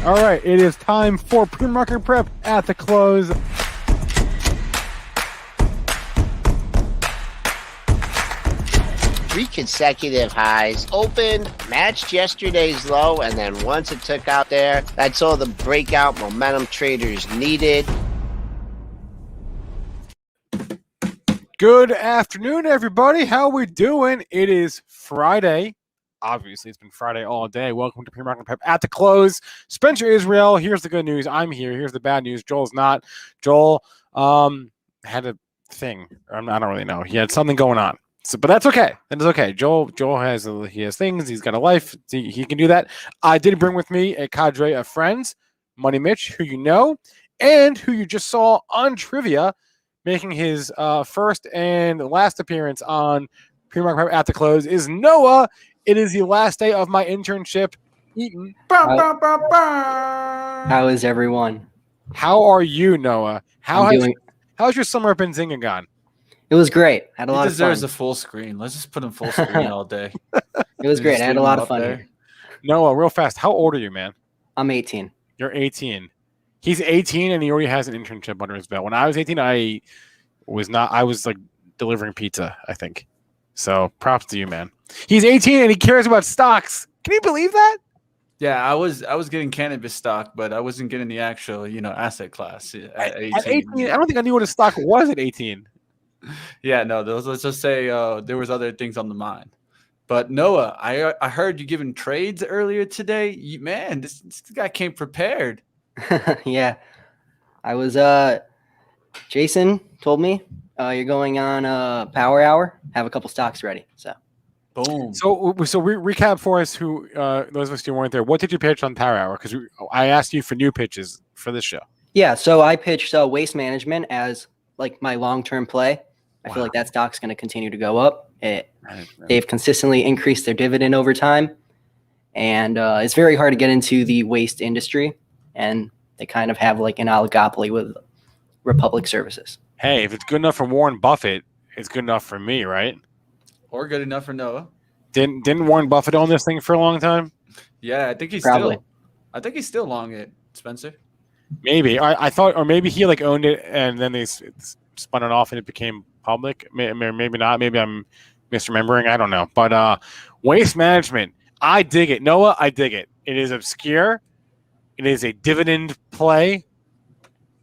All right, it is time for pre-market prep at the close. Three consecutive highs, opened, matched yesterday's low, and then once it took out there, that's all the breakout momentum traders needed. Good afternoon, everybody. How we doing? It is Friday. Obviously, it's been Friday all day. Welcome to pre-market prep at the close. Spencer Israel, here's the good news. I'm here. Here's the bad news. Joel's not. Joel had a thing. I don't really know. He had something going on. So, but that's okay. That is okay. Joel has things. He's got a life. He can do that. I did bring with me a cadre of friends, Money Mitch, who you know, and who you just saw on Trivia, making his first and last appearance on pre-market prep at the close is Noah. It is the last day of my internship, Eaton. How is everyone? How are you, Noah? How's your summer at Benzinga gone? It was great. Had a lot of fun. He deserves a full screen. Let's just put him full screen all day. It was great. I had a lot of fun here. Noah, real fast, how old are you, man? I'm 18. You're 18. He's 18 and he already has an internship under his belt. When I was 18, I was like delivering pizza, I think. So props to you, man. He's 18 and he cares about stocks. Can you believe that? Yeah, I was getting cannabis stock, but I wasn't getting the actual, asset class at 18. At 18, I don't think I knew what a stock was at 18. Yeah, no, let's just say there was other things on the mind. But Noah, I heard you giving trades earlier today. Man, this guy came prepared. Yeah. I was Jason told me you're going on Power Hour. Have a couple stocks ready. So boom. So recap for us who those of us who weren't there. What did you pitch on Power Hour? Because I asked you for new pitches for this show. Yeah, so I pitched Waste Management as like my long-term play. I feel like that stock's going to continue to go up. They've consistently increased their dividend over time, and it's very hard to get into the waste industry, and they kind of have like an oligopoly with Republic Services. Hey, if it's good enough for Warren Buffett, it's good enough for me, right? Or good enough for Noah. Didn't Warren Buffett own this thing for a long time? Yeah, I think he's still long it, Spencer. Maybe. I thought, or maybe he like owned it and then they spun it off and it became public. Maybe not. Maybe I'm misremembering. I don't know. But Waste Management, I dig it. Noah, I dig it. It is obscure. It is a dividend play,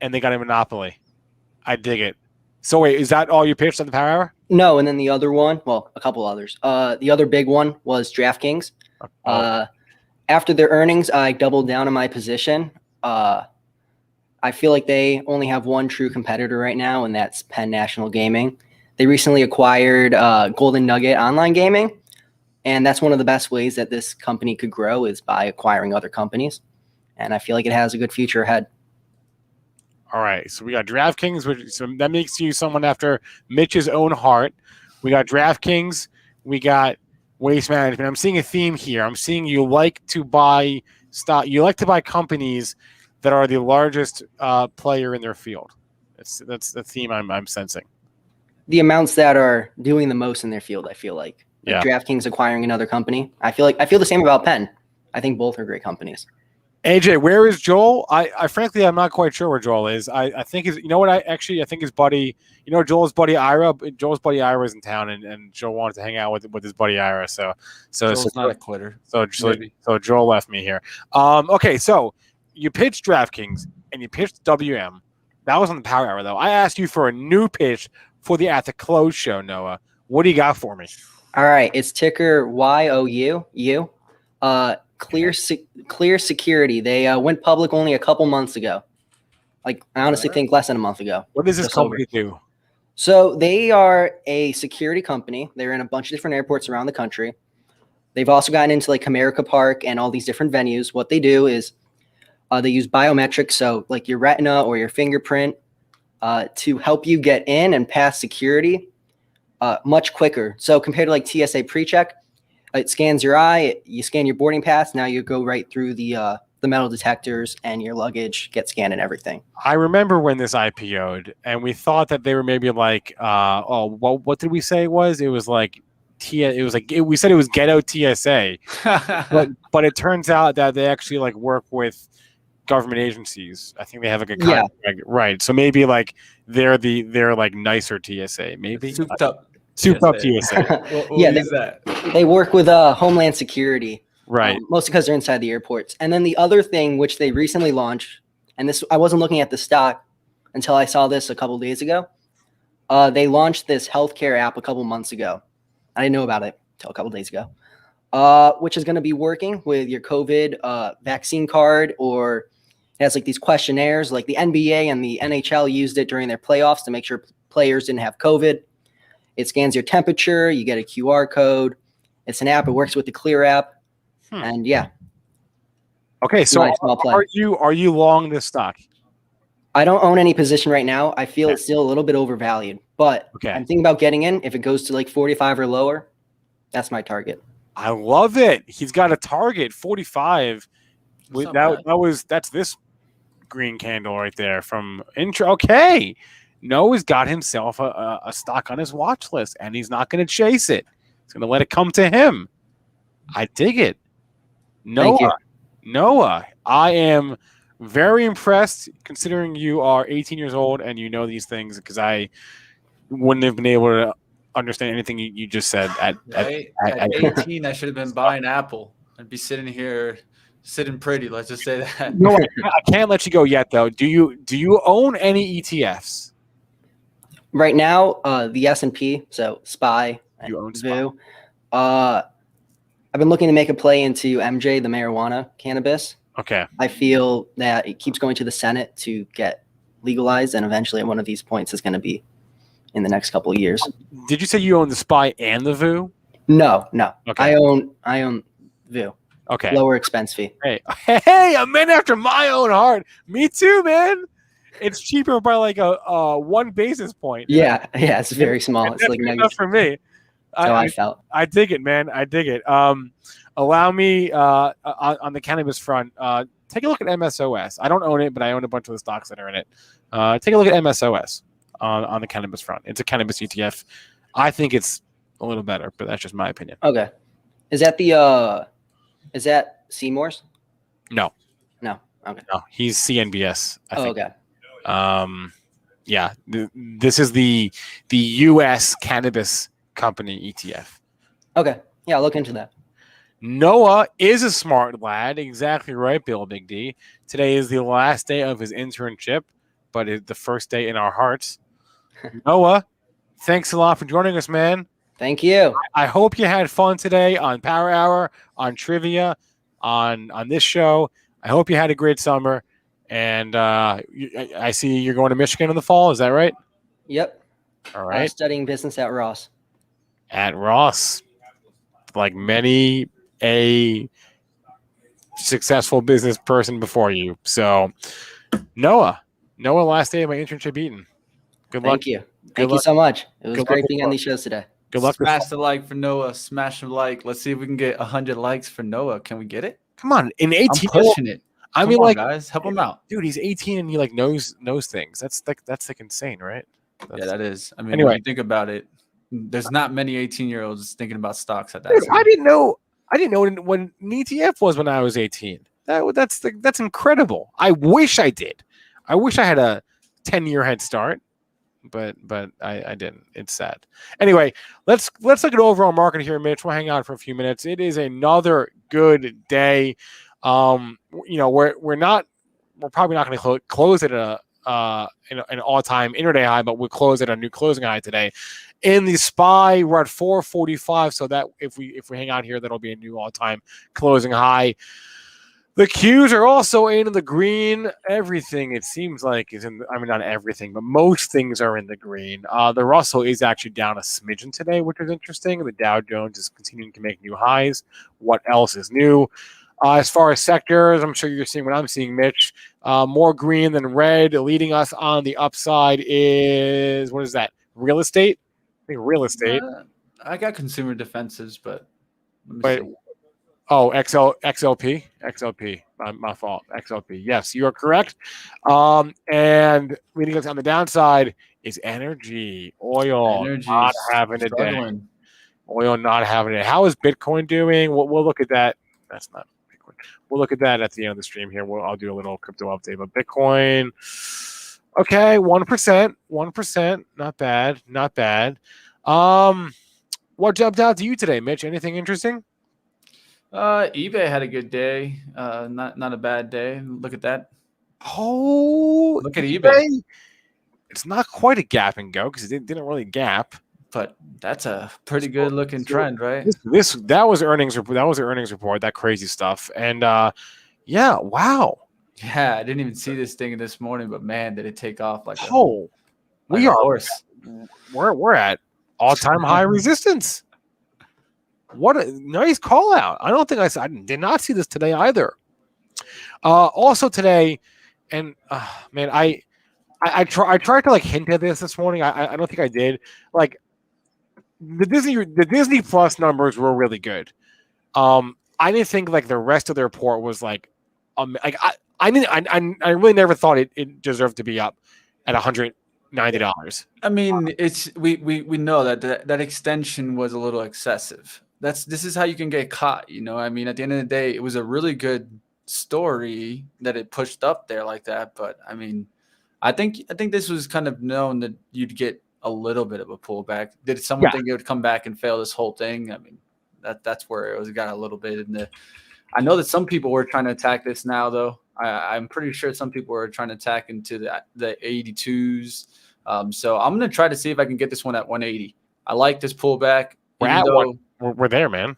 and they got a monopoly. I dig it. So wait, is that all you pitched on the Power Hour? No, and then the other one, well, a couple others. The other big one was DraftKings. After their earnings, I doubled down on my position. I feel like they only have one true competitor right now, and that's Penn National Gaming. They recently acquired Golden Nugget Online Gaming, and that's one of the best ways that this company could grow is by acquiring other companies. And I feel like it has a good future ahead. All right, so we got DraftKings, so that makes you someone after Mitch's own heart. We got DraftKings, we got Waste Management. I'm seeing a theme here. I'm seeing you like to buy stock. You like to buy companies that are the largest player in their field. That's the theme I'm sensing. The amounts that are doing the most in their field, I feel like. Yeah. DraftKings acquiring another company. I feel the same about Penn. I think both are great companies. AJ, where is Joel? I frankly, I'm not quite sure where Joel is. I think I think his buddy, Joel's buddy Ira is in town, and Joel wanted to hang out with his buddy Ira. So Joel's not a quitter. So Joel left me here. Okay, so you pitched DraftKings and you pitched WM. That was on the Power Hour, though. I asked you for a new pitch for the At the Close show, Noah. What do you got for me? All right, it's ticker YOU. Clear Security. They went public only a couple months ago. Like, I honestly think less than a month ago. What does this company do? So they are a security company. They're in a bunch of different airports around the country. They've also gotten into like Comerica Park and all these different venues. What they do is they use biometrics, so like your retina or your fingerprint, to help you get in and pass security much quicker. So compared to like TSA PreCheck, it scans your eye, you scan your boarding pass. Now you go right through the metal detectors and your luggage gets scanned and everything. I remember when this IPO'd, and we thought that they were maybe like, what did we say it was? It was like we said it was ghetto TSA, but it turns out that they actually like work with government agencies. I think they have like a Yeah. contract, right? So maybe like they're like nicer TSA, maybe Souped up. souped up TSA. TSA, We'll Yeah, use that. They work with Homeland Security, right? mostly because they're inside the airports. And then the other thing, which they recently launched, and this I wasn't looking at the stock until I saw this a couple days ago. They launched this healthcare app a couple months ago. I didn't know about it until a couple days ago, which is going to be working with your COVID vaccine card, or it has like these questionnaires. Like the NBA and the NHL used it during their playoffs to make sure players didn't have COVID. It scans your temperature. You get a QR code. It's an app. It works with the Clear app. And yeah. Okay, so Nice, well played. are you long this stock? I don't own any position right now. I feel it's still a little bit overvalued, but I'm thinking about getting in. If it goes to like 45 or lower, that's my target. I love it. He's got a target 45. That's this green candle right there from intro. Okay, Noah's got himself a stock on his watch list, and he's not going to chase it. He's going to let it come to him. I dig it. Noah, I am very impressed considering you are 18 years old and you know these things, because I wouldn't have been able to understand anything you just said. At 18, I should have been buying Apple. I'd be sitting here, sitting pretty. Let's just say that. No, I can't let you go yet, though. Do you own any ETFs? Right now, the S&P, so SPY and VU. I've been looking to make a play into MJ, the marijuana cannabis. Okay. I feel that it keeps going to the Senate to get legalized, and eventually at one of these points is going to be in the next couple of years. Did you say you own the SPY and the VU? No. Okay. I own VU. Okay. Lower expense fee. Hey, a man after my own heart. Me too, man. It's cheaper by like a 1 basis point. Yeah, it's very small. It's like enough for me. I felt. I dig it, man. I dig it. Allow me on the cannabis front. Take a look at MSOS. I don't own it, but I own a bunch of the stocks that are in it. Take a look at MSOS on the cannabis front. It's a cannabis ETF. I think it's a little better, but that's just my opinion. Okay. Is that Seymour's? No. Okay. No, he's CNBS. I think. Okay. Yeah. This is the U.S. cannabis company ETF. Okay. Yeah, I'll look into that. Noah is a smart lad. Exactly right, Bill Big D. Today is the last day of his internship, but it's the first day in our hearts. Noah, thanks a lot for joining us, man. Thank you. I hope you had fun today on Power Hour, on Trivia, on this show. I hope you had a great summer. And I see you're going to Michigan in the fall. Is that right? Yep. All right. Studying business at Ross. At Ross, like many a successful business person before you. So, Noah, last day of my internship, Eaton. Good luck. Thank you. Thank you so much. It was great being on these shows today. Good luck. Smash the like for Noah. Smash the like. Let's see if we can get 100 likes for Noah. Can we get it? Come on, in 18, I'm pushing it. I mean, like, guys, help him out, dude. He's 18 and he like knows things. That's like insane, right? Yeah, that is. I mean, anyway, when you think about it, there's not many 18-year-olds thinking about stocks at that. Dude, I didn't know when an ETF was when I was 18. That's incredible. I wish I did. I wish I had a 10-year head start, but I didn't. It's sad. Anyway, let's look at overall market here, Mitch. We'll hang out for a few minutes. It is another good day. We're probably not going to close it at an all-time intraday high, but we'll close at a new closing high today. In the SPY, we're at 445, so that if we hang out here, that'll be a new all-time closing high. The Qs are also in the green. Everything, it seems like, is in. I mean, not everything, but most things are in the green. The Russell is actually down a smidgen today, which is interesting. The Dow Jones is continuing to make new highs. What else is new? As far as sectors, I'm sure you're seeing what I'm seeing, Mitch. More green than red. Leading us on the upside is, what is that? Real estate? I think real estate. I got consumer defenses, but XLP. My fault. XLP. Yes, you are correct. And leading us on the downside is energy. Oil not having a day. Oil not having it. How is Bitcoin doing? We'll look at that. That's not Bitcoin. We'll look at that at the end of the stream here. I'll do a little crypto update. But Bitcoin, okay, 1%, not bad. What jumped out to you today, Mitch? Anything interesting? eBay had a good day. Not a bad day. Look at that. Oh, Look at eBay. It's not quite a gap and go because it didn't really gap. But that's a pretty good looking trend, right? That was earnings report. That was the earnings report. That crazy stuff. And yeah, wow. Yeah, I didn't even see this thing this morning, but man, did it take off like we are horse. We're at all-time high resistance. What a nice call out. I did not see this today either. Also today, and man, I tried to like hint at this morning. I don't think I did. Like the Disney Plus numbers were really good. I didn't think like the rest of the report was like I really never thought it deserved to be up at $190. I mean, it's we know that extension was a little excessive. This is how you can get caught, you know. I mean, at the end of the day, it was a really good story that it pushed up there like that. But I mean, I think this was kind of known that you'd get a little bit of a pullback. Did someone think it would come back and fail this whole thing? I mean, that's where it got a little bit in the. I know that some people were trying to attack this now, though. I'm pretty sure some people were trying to attack into the 82s. So I'm gonna try to see if I can get this one at 180. I like this pullback. We're there, man.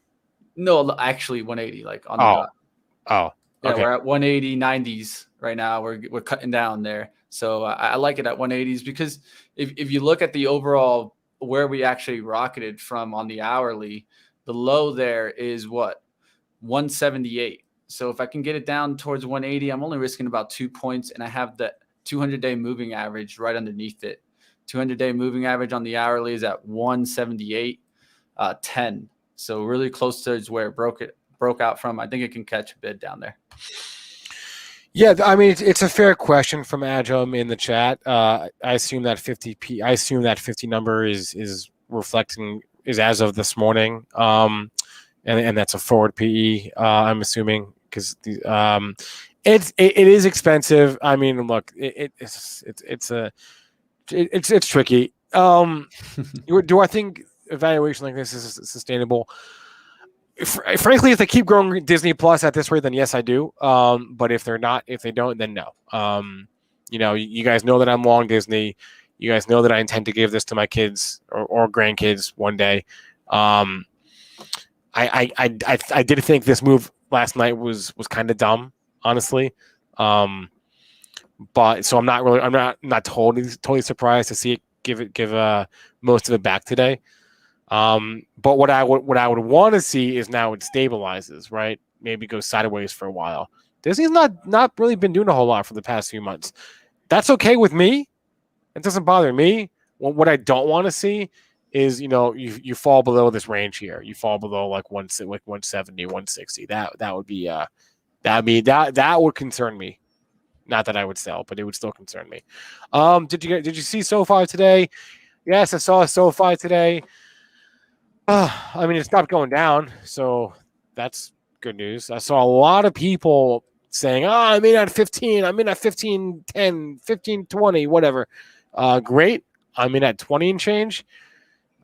No, actually 180. Like on the. Yeah, okay. We're at 180 90s right now. We're cutting down there. So I like it at 180s because if you look at the overall where we actually rocketed from on the hourly, the low there is what 178. So if I can get it down towards 180, I'm only risking about 2 points, and I have the 200-day moving average right underneath it. 200-day moving average on the hourly is at 178.10. So really close to where it broke out from. I think it can catch a bid down there. Yeah, I mean it's a fair question from Agum in the chat. I assume that 50 number is reflecting is as of this morning, and that's a forward PE. I'm assuming because it is expensive. I mean, look, it's tricky. Do I think evaluation like this is sustainable? Frankly, if they keep growing Disney Plus at this rate, then yes, I do. But if they don't, then no. You know, you guys know that I'm long Disney. You guys know that I intend to give this to my kids or grandkids one day. I did think this move last night was kind of dumb, honestly. But so I'm not totally surprised to see it give most of it back today. But what I would want to see is now it stabilizes, right? Maybe goes sideways for a while. Disney's not really been doing a whole lot for the past few months. That's okay with me. It doesn't bother me. What I don't want to see is, you know, you fall below this range here. You fall below like 170, 160. That would concern me. Not that I would sell, but it would still concern me. Did you see SoFi today? Yes, I saw SoFi today. I mean, it stopped going down, so that's good news. I saw a lot of people saying, I'm in at 15, I'm in at 15, 10, 15, 20, whatever. Great. I'm in at 20 and change.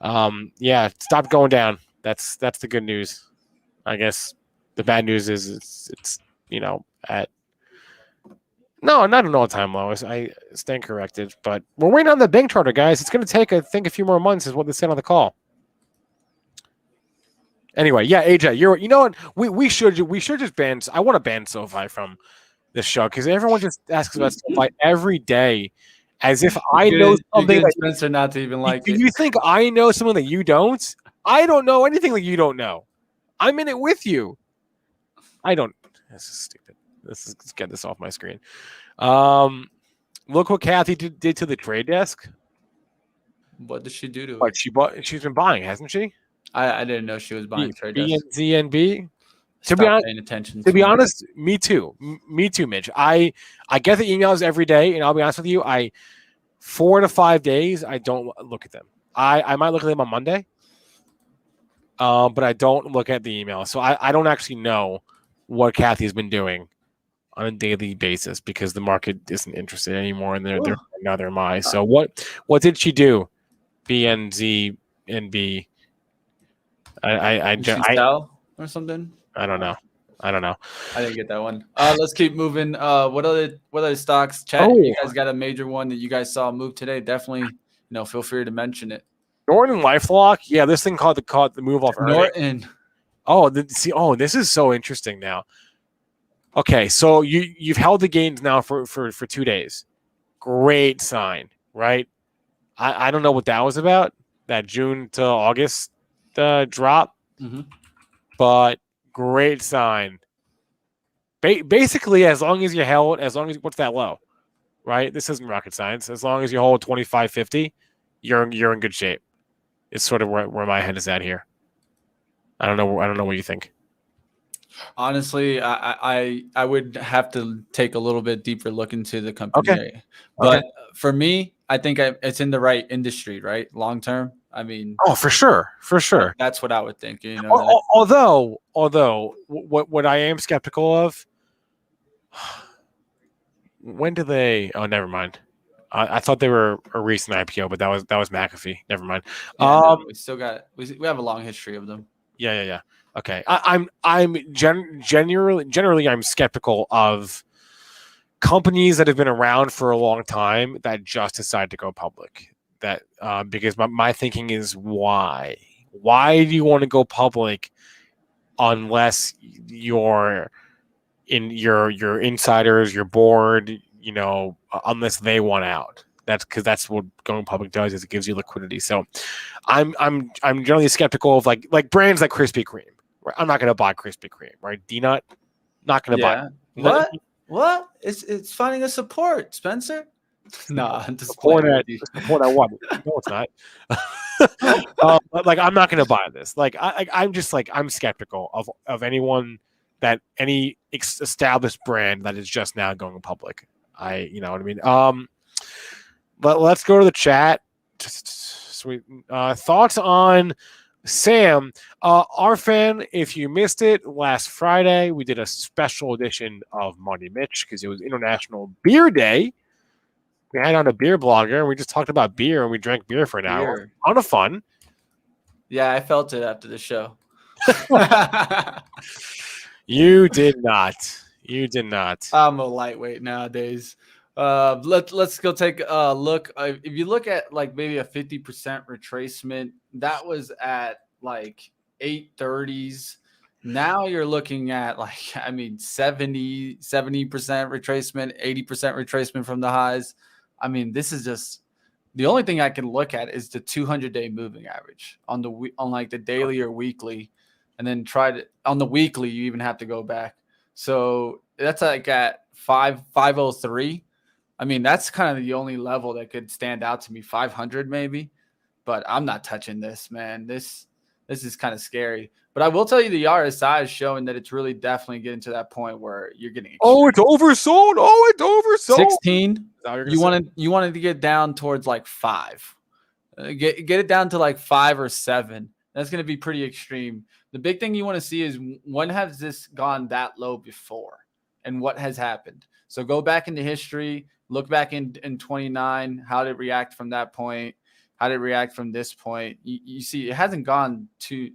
Yeah, it stopped going down. That's the good news. I guess the bad news is it's you know, at no, not an all-time low. I stand corrected, but we're waiting on the bank charter, guys. It's going to take, I think, a few more months is what they said on the call. Anyway, yeah, AJ, you know what? We should just ban. I want to ban SoFi from this show because everyone just asks about SoFi every day, as if I know something. That Spencer not to even like it. You think I know something that you don't? I don't know anything that you don't know. I'm in it with you. I don't. This is stupid. Let's get this off my screen. Look what Kathy did to the trade desk. What did she do to it? She's been buying, hasn't she? I didn't know she was buying trade desk. BNB. To be honest, paying attention. To be honest, me too. Me too, Mitch. I get the emails every day, and I'll be honest with you. 4 to 5 days, I don't look at them. I might look at them on Monday, but I don't look at the email. So I don't actually know what Kathy's been doing on a daily basis because the market isn't interested anymore, and neither am I. So what did she do? BNZ and B. Did she sell or something? I don't know. I didn't get that one. Let's keep moving. What other stocks? Chat. Oh. You guys got a major one that you guys saw move today? Definitely, feel free to mention it. Norton LifeLock. Yeah, this thing caught the move off earnings. Norton. Oh, this is so interesting now. Okay, so you've held the gains now for 2 days. Great sign, right? I don't know what that was about, that June to August drop, but great sign. Basically, as long as what's that low, right? This isn't rocket science. As long as you hold 25.50, you're in good shape. It's sort of where my head is at here. I don't know what you think. Honestly, I would have to take a little bit deeper look into the company. Okay. But for me, I think it's in the right industry, right? Long term. I mean, for sure. That's what I would think. Although what I am skeptical of, when do they? Oh, never mind. I thought they were a recent IPO, but that was McAfee. Never mind. We still got we have a long history of them. Yeah. Okay. I'm generally I'm skeptical of companies that have been around for a long time that just decide to go public. That because my thinking is why do you want to go public unless you're in your insiders, your board, unless they want out. That's what going public does, is it gives you liquidity. So I'm generally skeptical of like brands like Krispy Kreme. Right? I'm not going to buy Krispy Kreme, right? D-Nut, not going to buy. What? It's finding a support, Spencer. No, support at what? No, it's not. I'm not going to buy this. I'm skeptical of any established brand that is just now going public. You know what I mean? But let's go to the chat. Sweet thoughts on Sam, our fan. If you missed it last Friday, we did a special edition of Money Mitch because it was International Beer Day. We had on a beer blogger and we just talked about beer and we drank beer for an hour. Ton of fun. Yeah, I felt it after the show. You did not. I'm a lightweight nowadays. Let's go take a look. If you look at maybe a 50% retracement, that was at 830s. Now you're looking at 70% retracement, 80% retracement from the highs. I mean, this is just the only thing I can look at is the 200-day moving average on the daily or weekly, and then on the weekly you even have to go back. So that's at 503. I mean, that's kind of the only level that could stand out to me. 500 maybe, but I'm not touching this, man. This is kind of scary. But I will tell you, the RSI is showing that it's really definitely getting to that point where you're getting. It's oversold. 16. You wanted to get down towards 5. Get it down to 5 or 7. That's going to be pretty extreme. The big thing you want to see is when has this gone that low before, and what has happened. So go back into history. Look back in 29. How did it react from that point? How did it react from this point? You see, it hasn't gone too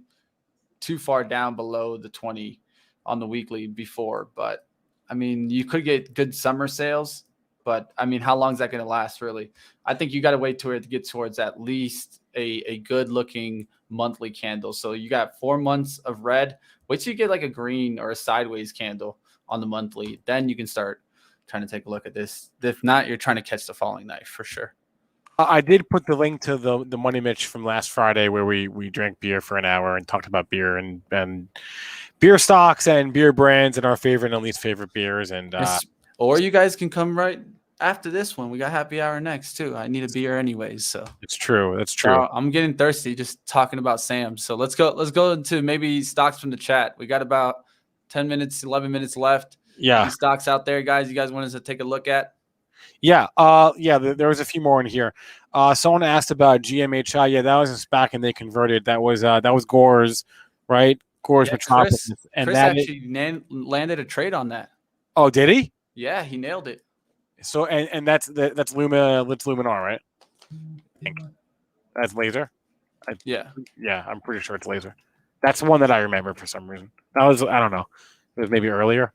far down below the 20 on the weekly before. But, I mean, you could get good summer sales. But, I mean, how long is that going to last, really? I think you got to wait to it to get towards at least a good-looking monthly candle. So you got 4 months of red. Wait till you get a green or a sideways candle on the monthly. Then you can start trying to take a look at this. If not, you're trying to catch the falling knife for sure. I did put the link to the Money Mitch from last Friday where we drank beer for an hour and talked about beer and beer stocks and beer brands and our favorite and least favorite beers. And or you guys can come right after this one. We got happy hour next too. I need a beer anyways. So it's true. That's true. I'm getting thirsty just talking about Sam. So let's go into maybe stocks from the chat. We got about 10 minutes, 11 minutes left. Yeah. Any stocks out there, guys, you guys want us to take a look at? Yeah. There was a few more in here. Someone asked about GMHI. Yeah, that was a SPAC and they converted. That was Gore's, right? Gorge Yeah, Metropolis, and Chris that is, actually landed a trade on that. oh, did he? Yeah, he nailed it. So and that's Luminar, right? I think that's laser. Yeah. Yeah, I'm pretty sure it's laser. That's the one that I remember for some reason. That was, I don't know. It was maybe earlier.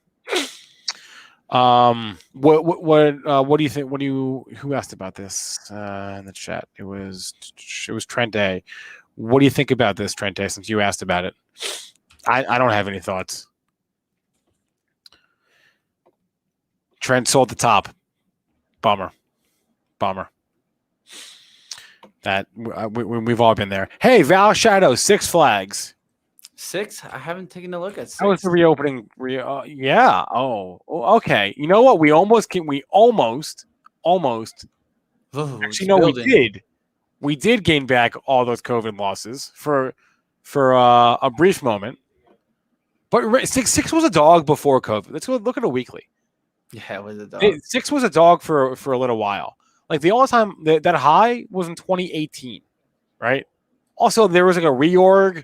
What do you think? Who asked about this in the chat? It was Trent A. What do you think about this, Trent A, since you asked about it? I don't have any thoughts. Trent sold the top. Bummer. That we've all been there. Hey, Val Shadow, Six Flags. 6? I haven't taken a look at 6. That was the reopening. Yeah. Oh, okay. You know what? We almost. Ooh, Actually, no, we did gain back all those COVID losses for a brief moment. But six was a dog before COVID. Let's go look at a weekly. Yeah, it was a dog. 6 was a dog for a little while. Like the all-time that high was in 2018, right? Also, there was like a reorg,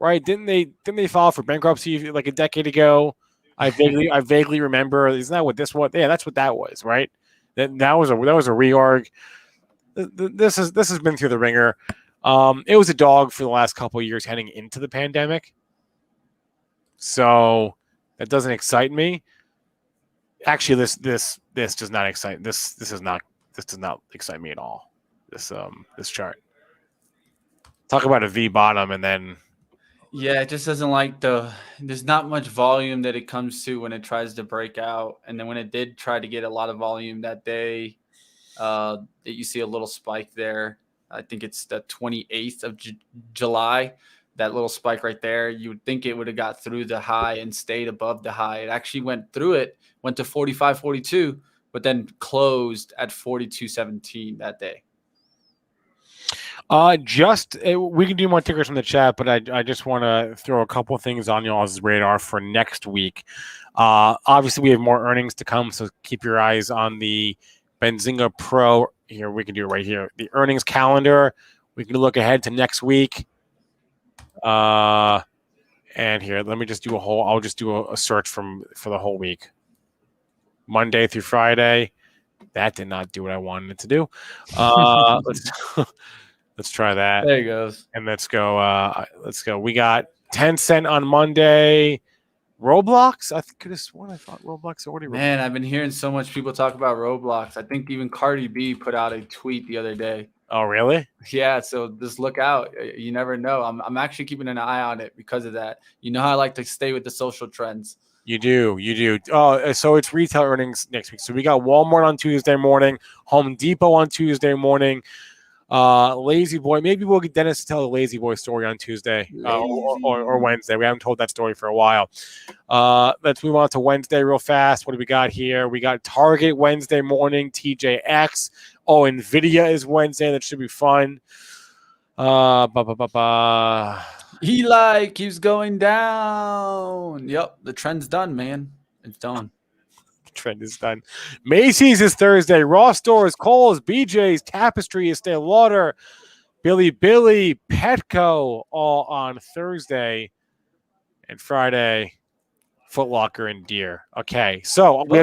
right? Didn't they file for bankruptcy like a decade ago? I vaguely remember. Isn't that what this was? Yeah, that's what that was, right? That was a reorg. This has been through the ringer. It was a dog for the last couple of years heading into the pandemic. So that doesn't excite me. Actually, this does not excite. This does not excite me at all. This chart. Talk about a V bottom and then. Yeah, it just doesn't like there's not much volume that it comes to when it tries to break out. And then when it did try to get a lot of volume that day, that you see a little spike there. I think it's the 28th of July. That little spike right there, you would think it would have got through the high and stayed above the high. It actually went through it, went to 45.42, but then closed at 42.17 that day. We can do more tickers from the chat, but I just want to throw a couple things on y'all's radar for next week. Obviously, we have more earnings to come, so keep your eyes on the Benzinga Pro. Here, we can do it right here. The earnings calendar. We can look ahead to next week. And here, let me just do I'll just do a search for the whole week. Monday through Friday. That did not do what I wanted it to do. Let's try that. There he goes. And let's go. We got 10 cent on Monday. Roblox? I could have sworn I thought Roblox already. Man, I've been hearing so much people talk about Roblox. I think even Cardi B put out a tweet the other day. Oh, really? Yeah, so just look out. You never know. I'm actually keeping an eye on it because of that. You know how I like to stay with the social trends. You do. Oh, so it's retail earnings next week. So we got Walmart on Tuesday morning, Home Depot on Tuesday morning, Lazy Boy. Maybe we'll get Dennis to tell the Lazy Boy story on Tuesday or Wednesday. We haven't told that story for a while. Let's move on to Wednesday real fast. What do we got here? We got Target Wednesday morning, TJX. Oh, NVIDIA is Wednesday. That should be fun. Eli keeps going down. Yep, the trend's done, man. It's done. Trend is done. Macy's is Thursday. Ross Stores, Kohl's, BJ's, Tapestry, Estee Lauder, Billy, Petco, all on Thursday. And Friday, Foot Locker and Deere. Okay, so we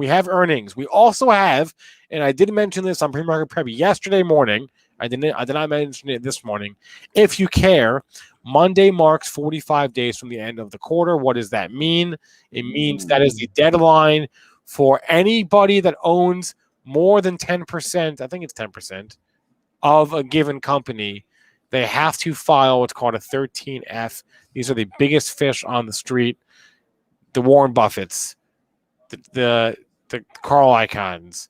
have earnings. We also have, and I did mention this on PreMarket Prep yesterday morning. I did not mention it this morning. If you care, Monday marks 45 days from the end of the quarter. What does that mean? It means that is the deadline for anybody that owns more than 10%, I think it's 10%, of a given company. They have to file what's called a 13F. These are the biggest fish on the street. The Warren Buffetts, the Carl Icahns,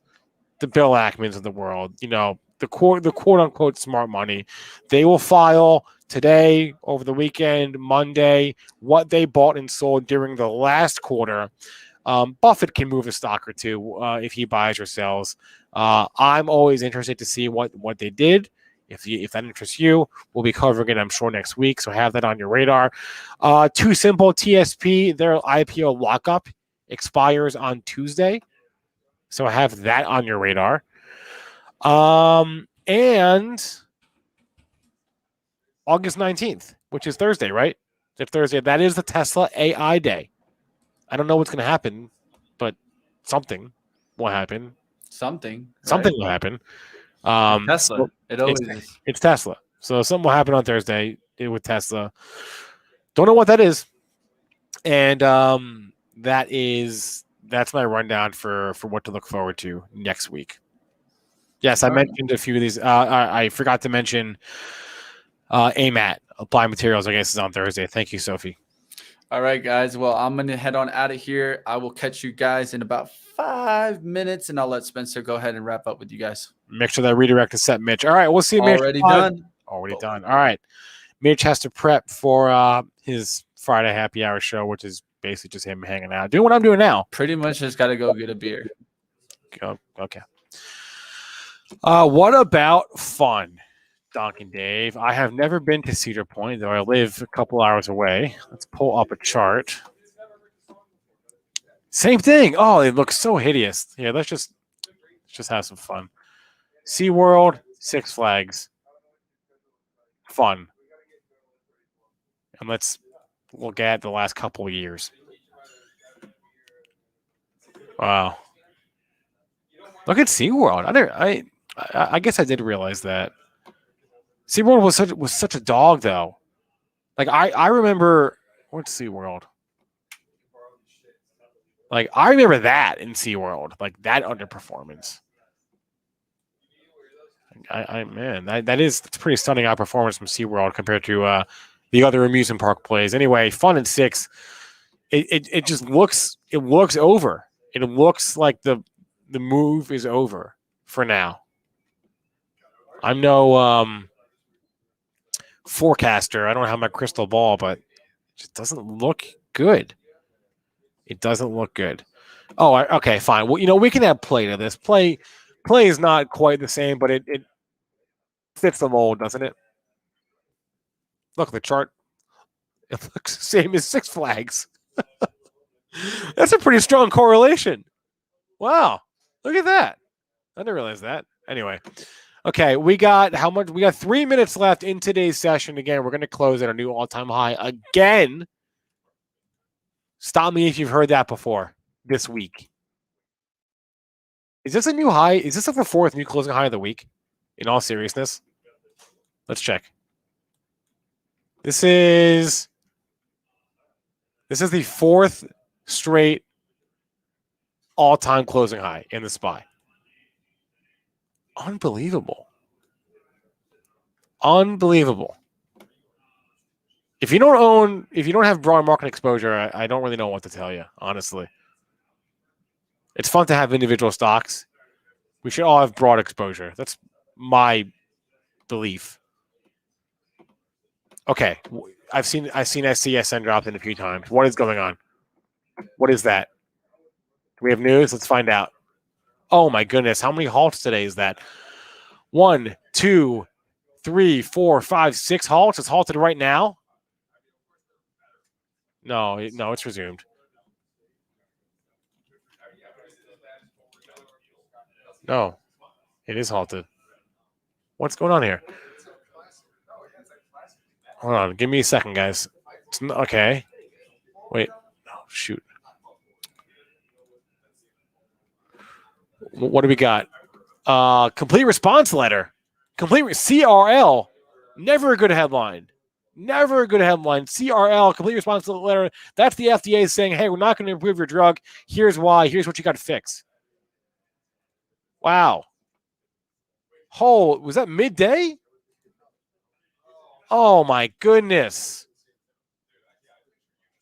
the Bill Ackmans of the world, the quote unquote smart money. They will file today, over the weekend, Monday, what they bought and sold during the last quarter. Buffett can move a stock or two if he buys or sells. I'm always interested to see what they did. If that interests you, we'll be covering it, I'm sure, next week. So have that on your radar. Too Simple, TSP, their IPO lockup expires on Tuesday. So have that on your radar. And August 19th, which is Thursday, right? It's Thursday. That is the Tesla AI day. I don't know what's going to happen, but something will happen. Something. Something Right? will happen. Tesla. So It always is. it's Tesla. So something will happen on Thursday with Tesla. Don't know what that is. And that's my rundown for what to look forward to next week. Yes, I mentioned a few of these. I forgot to mention AMAT, Applied Materials, I guess, is on Thursday. Thank you, Sophie. All right, guys. Well, I'm going to head on out of here. I will catch you guys in about 5 minutes, and I'll let Spencer go ahead and wrap up with you guys. Make sure that redirect is set, Mitch. All right, we'll see you, Mitch. Already done. Already done. All right. Mitch has to prep for his Friday happy hour show, which is basically just him hanging out, doing what I'm doing now. Pretty much just got to go get a beer. Okay. What about fun, Donkin Dave? I have never been to Cedar Point, though I live a couple hours away. Let's pull up a chart. Same thing. Oh, it looks so hideous. Yeah, let's just have some fun. SeaWorld, Six Flags. Fun. And let's look at the last couple of years. Wow. Look at SeaWorld. I guess I did realize that. SeaWorld was such a dog, though. Like, I remember... What's SeaWorld? Like, I remember that in SeaWorld. Like, that underperformance. Man, that's pretty stunning outperformance from SeaWorld compared to the other amusement park plays. Anyway, fun at 6. It just looks over. It looks like the move is over for now. I'm no forecaster. I don't have my crystal ball, but it just doesn't look good. It doesn't look good. Oh, okay, fine. Well, we can add play to this. Play is not quite the same, but it fits the mold, doesn't it? Look at the chart. It looks the same as Six Flags. That's a pretty strong correlation. Wow. Look at that. I didn't realize that. Anyway. Okay, we got 3 minutes left in today's session. Again, we're going to close at a new all-time high again. Stop me if you've heard that before this week. Is this a new high? Is this like the 4th new closing high of the week? In all seriousness? Let's check. This is the 4th straight all-time closing high in the SPY. Unbelievable. If you don't have broad market exposure, I don't really know what to tell you, honestly. It's fun to have individual stocks. We should all have broad exposure. That's my belief. Okay. I've seen SCSN dropped in a few times. What is going on? What is that? Do we have news? Let's find out. Oh my goodness. How many halts today is that? 1, 2, 3, 4, 5, 6 halts. It's halted right now. No, it's resumed. No, it is halted. What's going on here? Hold on. Give me a second, guys. Okay. Wait. Oh, shoot. What do we got? Complete response letter. CRL. Never a good headline. CRL, complete response letter. That's the FDA saying, hey, we're not going to improve your drug. Here's why. Here's what you got to fix. Wow. Oh, was that midday? Oh, my goodness.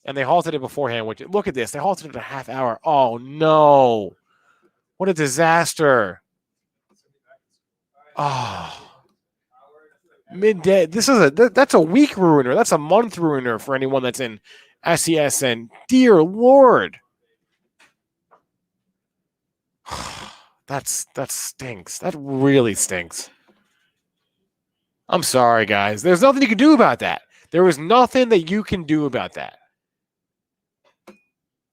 And they halted it beforehand. Look at this. They halted it a half hour. Oh, no. What a disaster. Oh. Midday. That's a week ruiner. That's a month ruiner for anyone that's in SCSN. Dear Lord. That stinks. That really stinks. I'm sorry, guys. There's nothing you can do about that. There is nothing that you can do about that.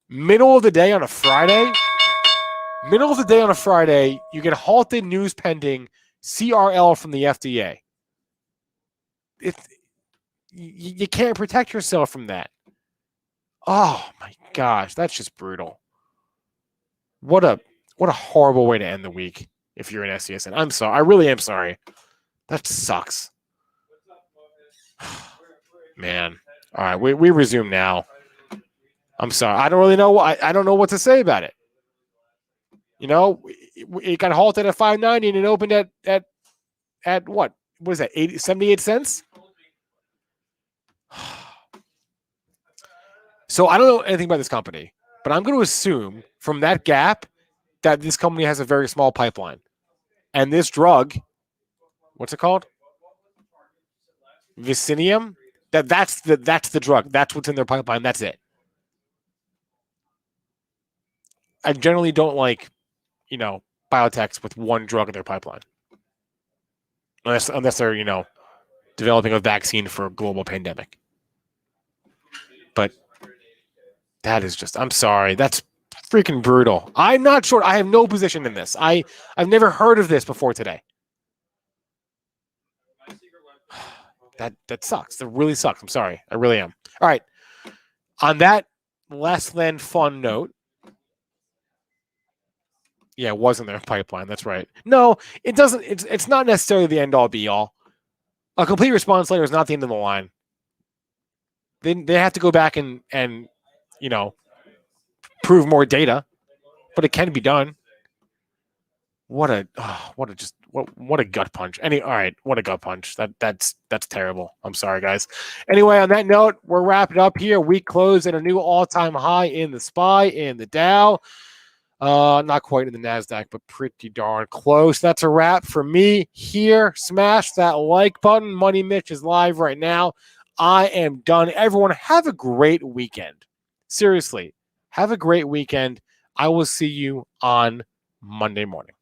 Middle of the day on a Friday, you get halted news pending CRL from the FDA. you can't protect yourself from that. Oh my gosh, that's just brutal. What a horrible way to end the week if you're an SCSN. I'm sorry. I really am sorry. That sucks. Man. All right, we resume now. I'm sorry. I don't really know. I don't know what to say about it. You know, it got halted at 5.90 and it opened at what? What is that? 78 cents? So I don't know anything about this company, but I'm going to assume from that gap that this company has a very small pipeline. And this drug, what's it called? Vicinium? That's the drug. That's what's in their pipeline. That's it. I generally don't like, biotechs with one drug in their pipeline. Unless they're, developing a vaccine for a global pandemic. But that is just, I'm sorry. That's freaking brutal. I'm not sure. I have no position in this. I've never heard of this before today. That sucks. That really sucks. I'm sorry. I really am. All right. On that less than fun note, yeah, it was in their pipeline. That's right. No, it doesn't. It's not necessarily the end all be all. A complete response letter is not the end of the line. They have to go back and prove more data, but it can be done. What a gut punch. All right, what a gut punch. That's terrible. I'm sorry, guys. Anyway, on that note, we're wrapping up here. We closed at a new all-time high in the SPY, in the Dow. Not quite in the NASDAQ, but pretty darn close. That's a wrap for me here. Smash that like button. Money Mitch is live right now. I am done. Everyone, have a great weekend. Seriously, have a great weekend. I will see you on Monday morning.